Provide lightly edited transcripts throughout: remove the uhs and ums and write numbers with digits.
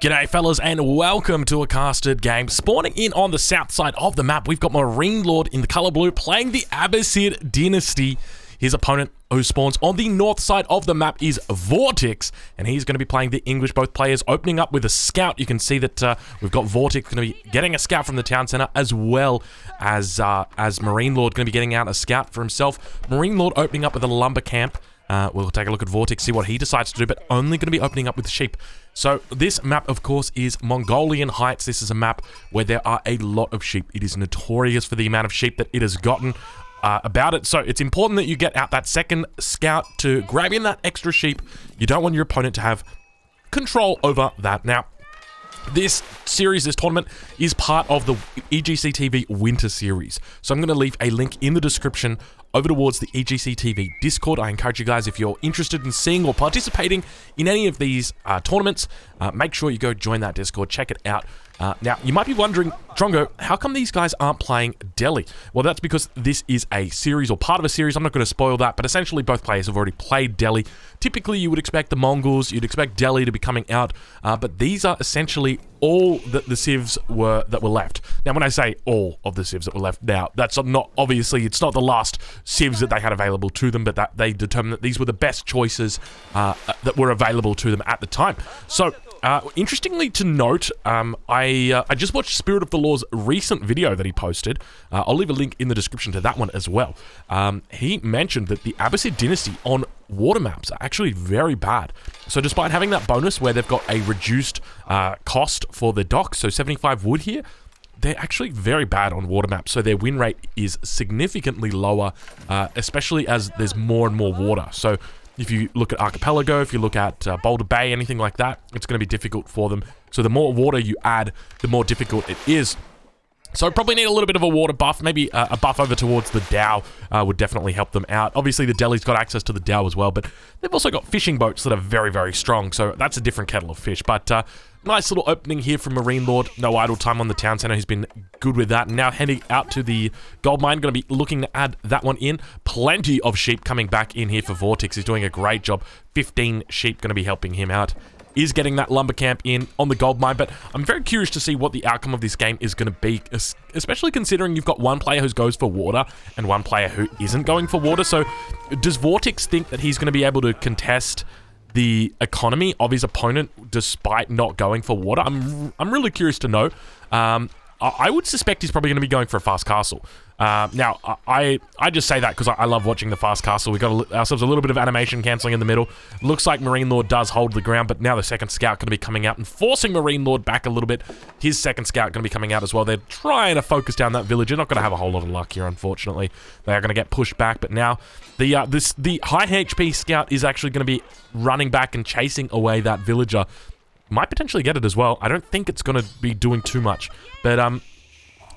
G'day fellas and welcome to a casted game. Spawning in on the south side of the map, we've got Marine Lord in the color blue playing the Abbasid Dynasty. His opponent who spawns on the north side of the map is Vortix, and he's going to be playing the English. Both players opening up with a scout. You can see that we've got Vortix going to be getting a scout from the town center, as well as Marine Lord going to be getting out a scout for himself. Marine Lord opening up with a lumber camp. We'll take a look at Vortix, see what he decides to do, but only going to be opening up with sheep. So this map, of course, is Mongolian Heights. This is a map where there are a lot of sheep. It is notorious for the amount of sheep that it has gotten about it. So it's important that you get out that second scout to grab in that extra sheep. You don't want your opponent to have control over that. Now, this series, this tournament, is part of the EGC TV Winter Series. So I'm going to leave a link in the description over towards the EGC TV Discord. I encourage you guys, if you're interested in seeing or participating in any of these tournaments, make sure you go join that Discord, check it out. Now, you might be wondering, Drongo, how come these guys aren't playing Delhi? Well, that's because this is a series or part of a series. I'm not going to spoil that, but essentially both players have already played Delhi. Typically, you would expect the Mongols, you'd expect Delhi to be coming out, but these are essentially all that the civs that were left. Now, when I say all of the civs that were left, now, that's not, obviously, it's not the last civs that they had available to them, but that they determined that these were the best choices that were available to them at the time. So, interestingly to note, I just watched Spirit of the Law's recent video that he posted. I'll leave a link in the description to that one as well. He mentioned that the Abbasid Dynasty on water maps are actually very bad. So despite having that bonus where they've got a reduced cost for the dock, so 75 wood here, they're actually very bad on water maps, so their win rate is significantly lower, especially as there's more and more water. So if you look at Archipelago, if you look at Boulder Bay, anything like that, it's going to be difficult for them. So the more water you add, the more difficult it is. So probably need a little bit of a water buff. Maybe a buff over towards the Dow would definitely help them out. Obviously, the Delhi's got access to the Dow as well, but they've also got fishing boats that are very, very strong. So that's a different kettle of fish. But nice little opening here from Marine Lord. No idle time on the town center. He's been good with that. Now heading out to the gold mine. Going to be looking to add that one in. Plenty of sheep coming back in here for Vortix. He's doing a great job. 15 sheep going to be helping him out. Is getting that lumber camp in on the gold mine, but I'm very curious to see what the outcome of this game is going to be, especially considering you've got one player who goes for water and one player who isn't going for water. So does Vortix think that he's going to be able to contest the economy of his opponent despite not going for water? I'm really curious to know. I would suspect he's probably going to be going for a fast castle. Now, I just say that because I love watching the fast castle. We got ourselves a little bit of animation cancelling in the middle. Looks like Marine Lord does hold the ground, but now the second scout going to be coming out and forcing Marine Lord back a little bit. His second scout going to be coming out as well. They're trying to focus down that village. They're not going to have a whole lot of luck here, unfortunately. They are going to get pushed back, but now the high HP scout is actually going to be running back and chasing away that villager. Might potentially get it as well. I don't think it's going to be doing too much, but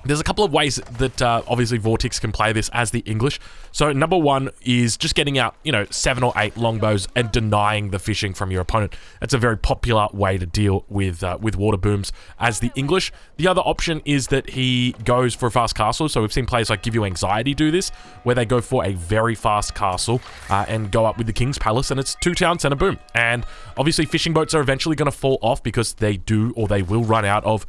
there's a couple of ways that obviously Vortix can play this as the English. So number one is just getting out, 7 or 8 longbows and denying the fishing from your opponent. That's a very popular way to deal with water booms as the English. The other option is that he goes for a fast castle. So we've seen players like Give You Anxiety do this, where they go for a very fast castle and go up with the King's Palace, and it's 2 town center boom. And obviously fishing boats are eventually going to fall off because they do or they will run out of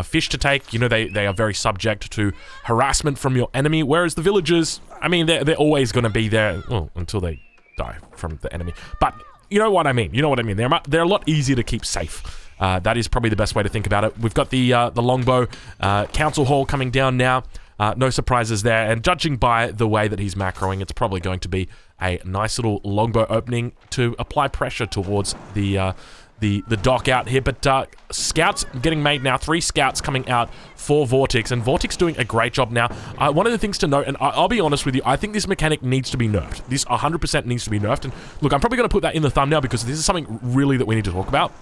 fish to take. They are very subject to harassment from your enemy, whereas the villagers, I mean, they're always going to be there until they die from the enemy. But you know what I mean. They're a lot easier to keep safe. That is probably the best way to think about it. We've got the longbow council hall coming down now. No surprises there. And judging by the way that he's macroing, it's probably going to be a nice little longbow opening to apply pressure towards the dock out here. But scouts getting made now. 3 scouts coming out for Vortix, and Vortix doing a great job now. One of the things to note, and I'll be honest with you, I think this mechanic needs to be nerfed. This 100% needs to be nerfed. And look, I'm probably going to put that in the thumbnail because this is something really that we need to talk about.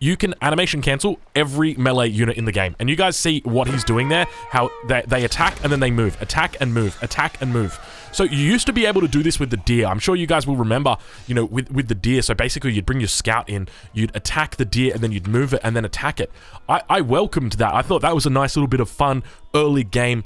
You can animation cancel every melee unit in the game. And you guys see what he's doing there, how they attack and then they move. Attack and move. Attack and move. So you used to be able to do this with the deer. I'm sure you guys will remember, with the deer. So basically you'd bring your scout in, you'd attack the deer and then you'd move it and then attack it. I welcomed that. I thought that was a nice little bit of fun early game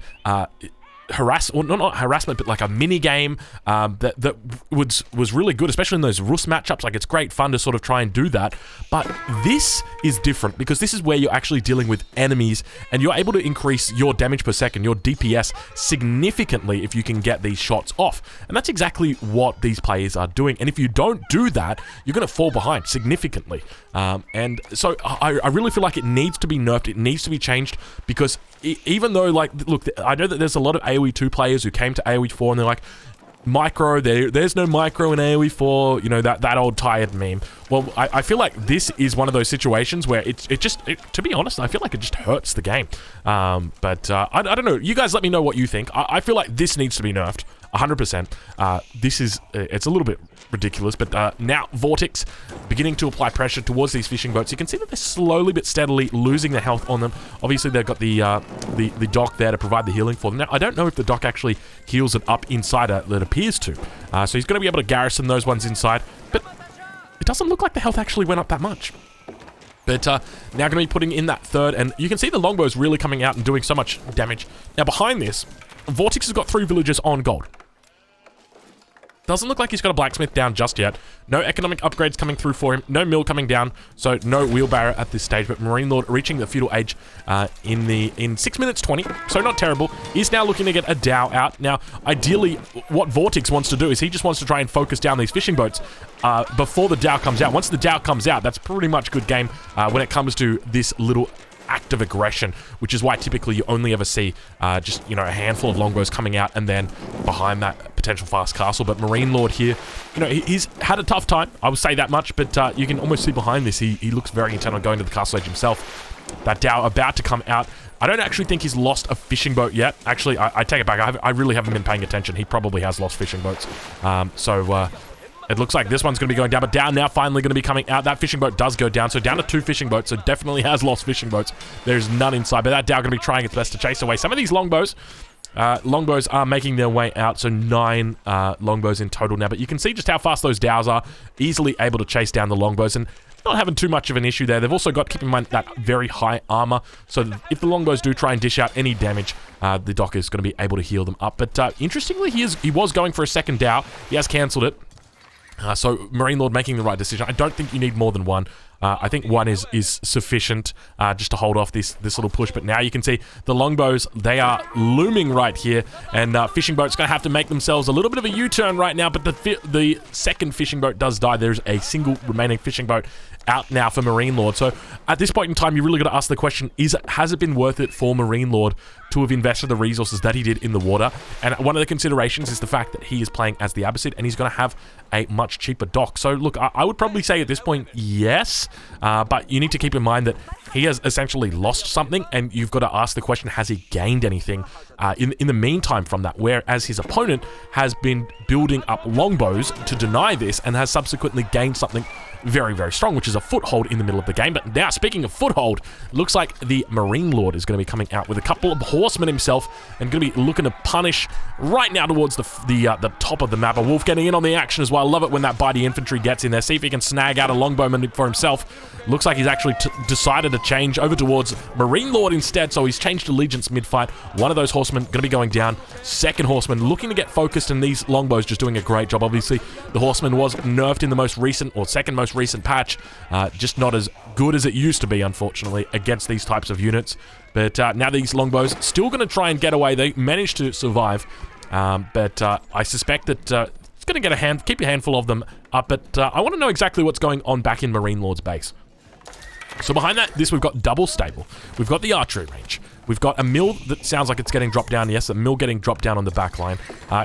not harassment, but like a mini game that was really good, especially in those Rus matchups. Like, it's great fun to sort of try and do that. But this is different because this is where you're actually dealing with enemies and you're able to increase your damage per second, your DPS, significantly if you can get these shots off. And that's exactly what these players are doing. And if you don't do that, you're going to fall behind significantly. And so I really feel like it needs to be nerfed. It needs to be changed because even though, like, look, I know that there's a lot of AoE 2 players who came to AoE 4 and they're like, micro, there's no micro in AoE 4, you know, that old tired meme. Well, I feel like this is one of those situations where to be honest, I feel like it just hurts the game. But I don't know. You guys let me know what you think. I feel like this needs to be nerfed. 100%. It's a little bit ridiculous, but now Vortex beginning to apply pressure towards these fishing boats. You can see that they're slowly but steadily losing their health on them. Obviously, they've got the dock there to provide the healing for them. Now, I don't know if the dock actually heals it up inside it appears to. So he's going to be able to garrison those ones inside, but it doesn't look like the health actually went up that much. But now going to be putting in that third, and you can see the longbows really coming out and doing so much damage. Now, behind this, Vortex has got 3 villagers on gold. Doesn't look like he's got a blacksmith down just yet. No economic upgrades coming through for him. No mill coming down. So no wheelbarrow at this stage. But Marine Lord reaching the feudal age in 6 minutes 20. So not terrible. He's now looking to get a Dow out. Now, ideally, what Vortex wants to do is he just wants to try and focus down these fishing boats before the Dow comes out. Once the Dow comes out, that's pretty much good game when it comes to this little act of aggression, which is why typically you only ever see just, you know, a handful of longbows coming out and then behind that potential fast castle. But Marine Lord here, you know, he's had a tough time, I would say that much, but you can almost see behind this, he looks very intent on going to the castle edge himself. That Dow about to come out. I don't actually think he's lost a fishing boat yet. Actually, I take it back. I really haven't been paying attention. He probably has lost fishing boats. It looks like this one's going to be going down, but Dow now finally going to be coming out. That fishing boat does go down, so down to 2 fishing boats, so definitely has lost fishing boats. There's none inside, but that Dow going to be trying its best to chase away some of these longbows. Longbows are making their way out, so 9 longbows in total now, but you can see just how fast those Dows are, easily able to chase down the longbows, and not having too much of an issue there. They've also got, keep in mind, that very high armor, so if the longbows do try and dish out any damage, the dock is going to be able to heal them up. But interestingly, he was going for a second Dow. He has cancelled it. So Marine Lord making the right decision. I don't think you need more than 1. I think 1 is sufficient just to hold off this little push. But now you can see the longbows, they are looming right here. And fishing boat's going to have to make themselves a little bit of a U-turn right now. But the second fishing boat does die. There's a single remaining fishing boat out now for Marine Lord. So at this point in time, you really got to ask the question, has it been worth it for Marine Lord to have invested the resources that he did in the water? And one of the considerations is the fact that he is playing as the Abbasid and he's going to have a much cheaper dock. So look, I would probably say at this point, yes, but you need to keep in mind that he has essentially lost something, and you've got to ask the question, has he gained anything in the meantime from that? Whereas his opponent has been building up longbows to deny this and has subsequently gained something very, very strong, which is a foothold in the middle of the game. But now, speaking of foothold, looks like the Marine Lord is going to be coming out with a couple of horsemen himself and going to be looking to punish right now towards the top of the map. A wolf getting in on the action as well. I love it when that bitey infantry gets in there. See if he can snag out a longbowman for himself. Looks like he's actually decided to change over towards Marine Lord instead, so he's changed allegiance mid-fight. One of those horsemen going to be going down. Second horseman looking to get focused, and these longbows just doing a great job. Obviously, the horseman was nerfed in the most recent, or second most recent patch. Just not as good as it used to be, unfortunately, against these types of units. But now these longbows still going to try and get away. They managed to survive, but I suspect that it's going to get keep a handful of them up. But I want to know exactly what's going on back in Marine Lord's base. So behind that, we've got double stable. We've got the archery range. We've got a mill that sounds like it's getting dropped down. Yes, a mill getting dropped down on the back line.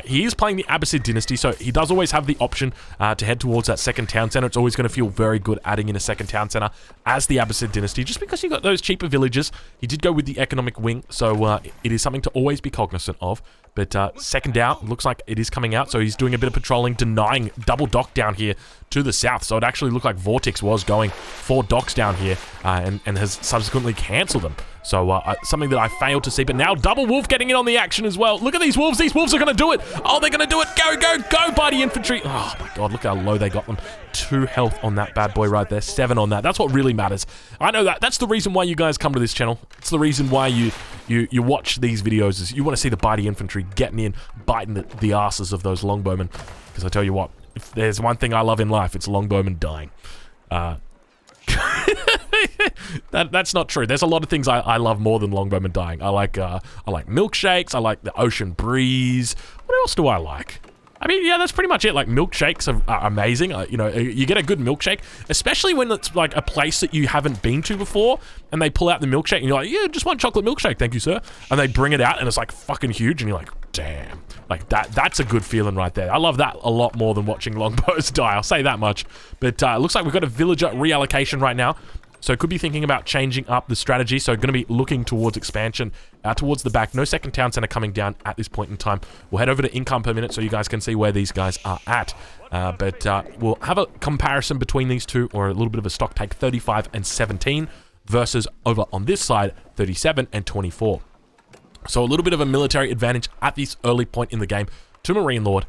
He is playing the Abbasid Dynasty, so he does always have the option to head towards that second town center. It's always going to feel very good adding in a second town center as the Abbasid Dynasty, just because you got those cheaper villages. He did go with the economic wing, so it is something to always be cognizant of. But second down, looks like it is coming out, so he's doing a bit of patrolling, denying double dock down here to the south. So it actually looked like Vortex was going for docks down here and has subsequently cancelled them. So something that I failed to see. But now Double Wolf getting in on the action as well. Look at these Wolves. These Wolves are going to do it. Oh, they're going to do it. Go, go, go, Mighty Infantry. Oh, my God. Look how low they got them. 2 health on that bad boy right there. 7 on that. That's what really matters. I know that. That's the reason why you guys come to this channel. It's the reason why you watch these videos, is you want to see the Mighty Infantry getting in, biting the asses of those longbowmen. Because I tell you what, if there's one thing I love in life, it's longbowmen dying. That's not true. There's a lot of things I love more than longbowmen dying. I like milkshakes. I like the ocean breeze. What else do I like? I mean, yeah, that's pretty much it. Like, milkshakes are amazing. You know, you get a good milkshake, especially when it's like a place that you haven't been to before, and they pull out the milkshake, and you're like, yeah, just one chocolate milkshake, thank you, sir. And they bring it out, and it's like fucking huge, and you're like, damn. Like, that's a good feeling right there. I love that a lot more than watching longbows die, I'll say that much. But it looks like we've got a villager reallocation right now. So could be thinking about changing up the strategy. So going to be looking towards expansion, towards the back. No second town center coming down at this point in time. We'll head over to income per minute so you guys can see where these guys are at. But we'll have a comparison between these two, or a little bit of a stock take, 35 and 17 versus over on this side, 37 and 24. So a little bit of a military advantage at this early point in the game to Marine Lord.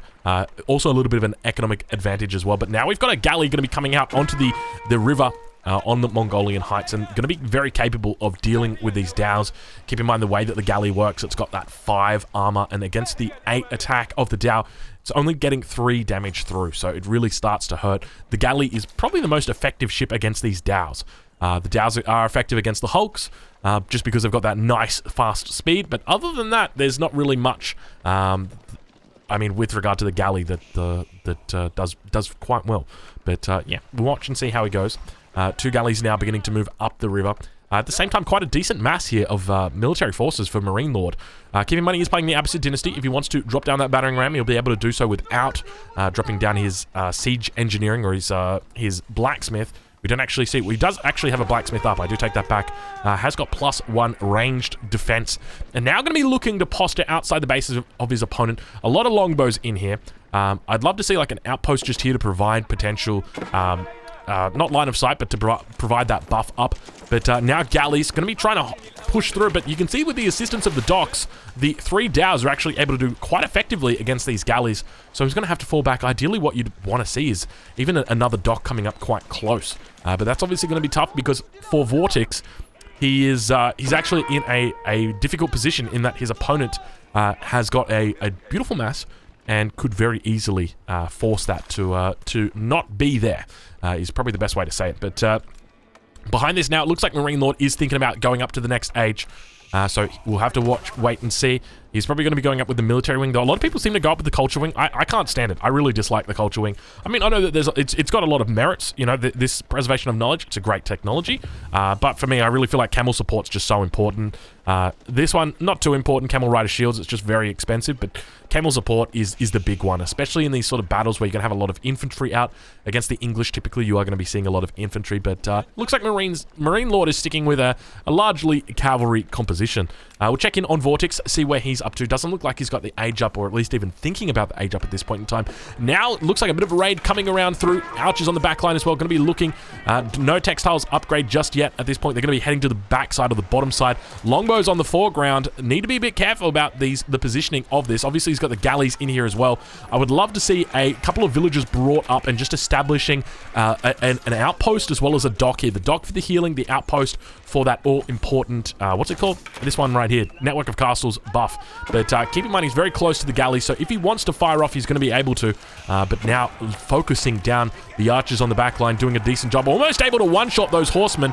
Also a little bit of an economic advantage as well. But now we've got a galley going to be coming out onto the river on the Mongolian Heights, and going to be very capable of dealing with these Dows. Keep in mind the way that the galley works. It's got that 5 armor, and against the 8 attack of the Dow, it's only getting 3 damage through, so it really starts to hurt. The galley is probably the most effective ship against these Dows. The Dows are effective against the Hulks, just because they've got that nice fast speed, but other than that, there's not really much, I mean, with regard to the galley that does quite well. But yeah, we'll watch and see how he goes. 2 galleys now beginning to move up the river. At the same time, quite a decent mass here of military forces for Marine Lord. Keep in mind, he's playing the Abbasid Dynasty. If he wants to drop down that battering ram, he'll be able to do so without dropping down his siege engineering or his blacksmith. We don't actually see... Well, he does actually have a blacksmith up. I do take that back. Has got +1 ranged defense. And now going to be looking to posture outside the bases of his opponent. A lot of longbows in here. I'd love to see like an outpost just here to provide potential... not line of sight, but to provide that buff up. But now Galleys going to be trying to push through, but you can see with the assistance of the docks, the 3 Dows are actually able to do quite effectively against these Galleys. So he's going to have to fall back. Ideally, what you'd want to see is even another dock coming up quite close. But that's obviously going to be tough, because for Vortex, he's actually in a difficult position in that his opponent has got a beautiful mass and could very easily force that to not be there. Is probably the best way to say it. But behind this now, it looks like Marine Lord is thinking about going up to the next age. So we'll have to wait and see. He's probably going to be going up with the military wing, though. A lot of people seem to go up with the culture wing. I can't stand it. I really dislike the culture wing. I mean, I know that it's got a lot of merits. You know, this preservation of knowledge, it's a great technology. But for me, I really feel like camel support's just so important. This one, not too important. Camel Rider shields, it's just very expensive. But camel support is the big one, especially in these sort of battles where you're going to have a lot of infantry out. Against the English, typically, you are going to be seeing a lot of infantry. But looks like Marine Lord is sticking with a largely cavalry composition. We'll check in on Vortex, see where he's up to. Doesn't look like he's got the age up, or at least even thinking about the age up at this point in time. Now, it looks like a bit of a raid coming around through. Archers on the back line as well. Going to be looking. No textiles upgrade just yet at this point. They're going to be heading to the back side or the bottom side. Longbows on the foreground. Need to be a bit careful about the positioning of this. Obviously, he's got the galleys in here as well. I would love to see a couple of villagers brought up and just establishing an outpost as well as a dock here. The dock for the healing, the outpost for that all-important, what's it called? This one right here, Network of Castles buff. But keep in mind, he's very close to the galley, so if he wants to fire off, he's going to be able to. But now, focusing down the archers on the back line, doing a decent job. Almost able to one-shot those horsemen.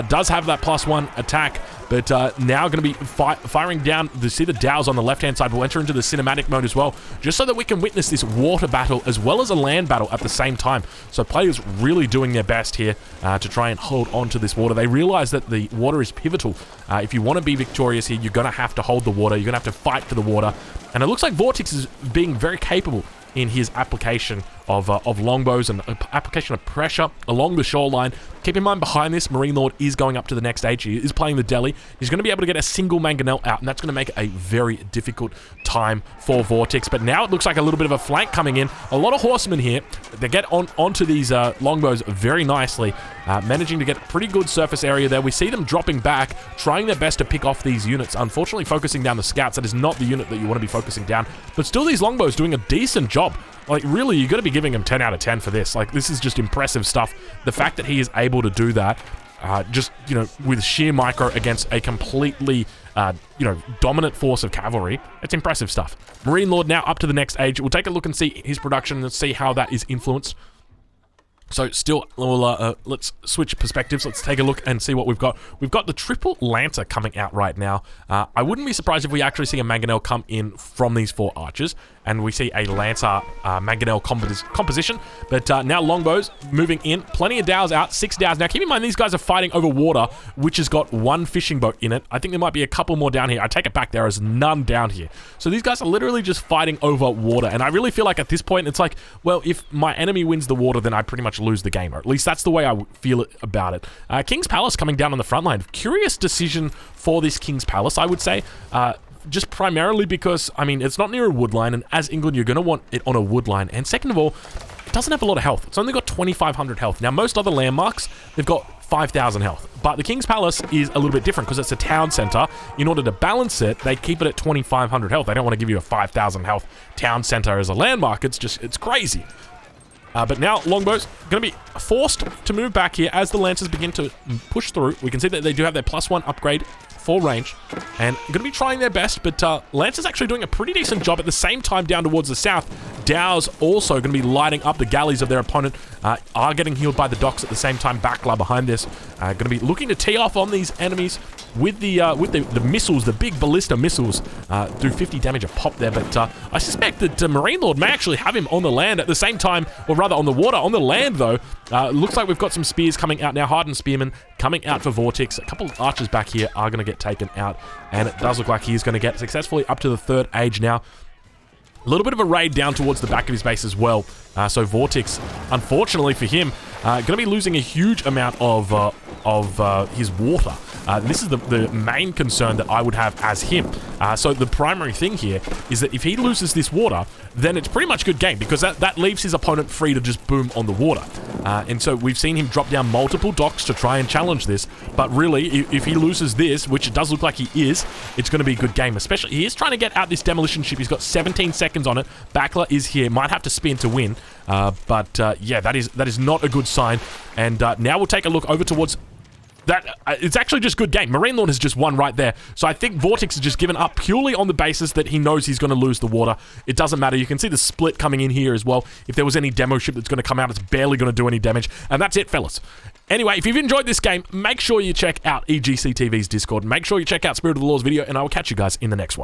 Does have that +1 attack. But now going to be firing down. You see the Dows on the left-hand side. We'll enter into the cinematic mode as well, just so that we can witness this water battle as well as a land battle at the same time. So players really doing their best here to try and hold on to this water. They realize that the water is pivotal. If you want to be victorious here, you're going to have to hold the water. You're going to have to fight for the water. And it looks like Vortex is being very capable in his application of longbows and application of pressure along the shoreline. Keep in mind, behind this, Marine Lord is going up to the next stage. He is playing the deli. He's going to be able to get a single Mangonel out, and that's going to make it a very difficult time for Vortex. But now it looks like a little bit of a flank coming in. A lot of horsemen here. They get onto these longbows very nicely, managing to get a pretty good surface area there. We see them dropping back, trying their best to pick off these units. Unfortunately, focusing down the scouts. That is not the unit that you want to be focusing down. But still, these longbows doing a decent job. Like, really, you got to be giving him 10 out of 10 for this. Like, this is just impressive stuff. The fact that he is able to do that, just, you know, with sheer micro against a completely, you know, dominant force of cavalry, it's impressive stuff. Marine Lord now up to the next age. We'll take a look and see his production and see how that is influenced. So still, we'll, let's switch perspectives. Let's take a look and see what we've got. We've got the triple Lancer coming out right now. I wouldn't be surprised if we actually see a Mangonel come in from these 4 archers, and we see a Lancer Mangonel composition. But now longbows moving in. Plenty of dows out, 6 dows. Now keep in mind, these guys are fighting over water, which has got 1 fishing boat in it. I think there might be a couple more down here. I take it back, there is none down here. So these guys are literally just fighting over water, and I really feel like at this point, it's like, well, if my enemy wins the water, then I pretty much lose the game, or at least that's the way I feel about it. King's Palace coming down on the front line. Curious decision for this King's Palace, I would say. Just primarily because, I mean, it's not near a wood line, and as England, you're going to want it on a wood line. And second of all, it doesn't have a lot of health. It's only got 2,500 health. Now, most other landmarks, they've got 5,000 health. But the King's Palace is a little bit different because it's a town center. In order to balance it, they keep it at 2,500 health. They don't want to give you a 5,000 health town center as a landmark. It's just, it's crazy. But now longbows going to be forced to move back here as the Lancers begin to push through. We can see that they do have their +1 upgrade for range, and going to be trying their best, but Lancers actually doing a pretty decent job. At the same time, down towards the south, Dows also going to be lighting up the galleys of their opponent, are getting healed by the docks at the same time. Backla behind this, going to be looking to tee off on these enemies with the missiles, the big ballista missiles, do 50 damage a pop there, but I suspect that Marine Lord may actually have him on the land at the same time, or rather on the water. On the land, though, looks like we've got some spears coming out now. Hardened Spearmen coming out for Vortex. A couple of archers back here are going to get taken out, and it does look like he's going to get successfully up to the 3rd age now. A little bit of a raid down towards the back of his base as well. So Vortex, unfortunately for him, going to be losing a huge amount of his water. This is the main concern that I would have as him. So the primary thing here is that if he loses this water, then it's pretty much good game, because that leaves his opponent free to just boom on the water. And so we've seen him drop down multiple docks to try and challenge this, but really, if he loses this, which it does look like he is, it's going to be a good game. Especially, he is trying to get out this demolition ship. He's got 17 seconds on it. Backla is here, might have to spin to win, but yeah, that is not a good sign. And now we'll take a look over towards that. It's actually just good game. Marine Lord has just won right there. So I think Vortex has just given up purely on the basis that he knows he's going to lose the water. It doesn't matter. You can see the split coming in here as well. If there was any demo ship that's going to come out, it's barely going to do any damage. And that's it, fellas. Anyway, if you've enjoyed this game, make sure you check out EGC TV's Discord. Make sure you check out Spirit of the Law's video, and I will catch you guys in the next one.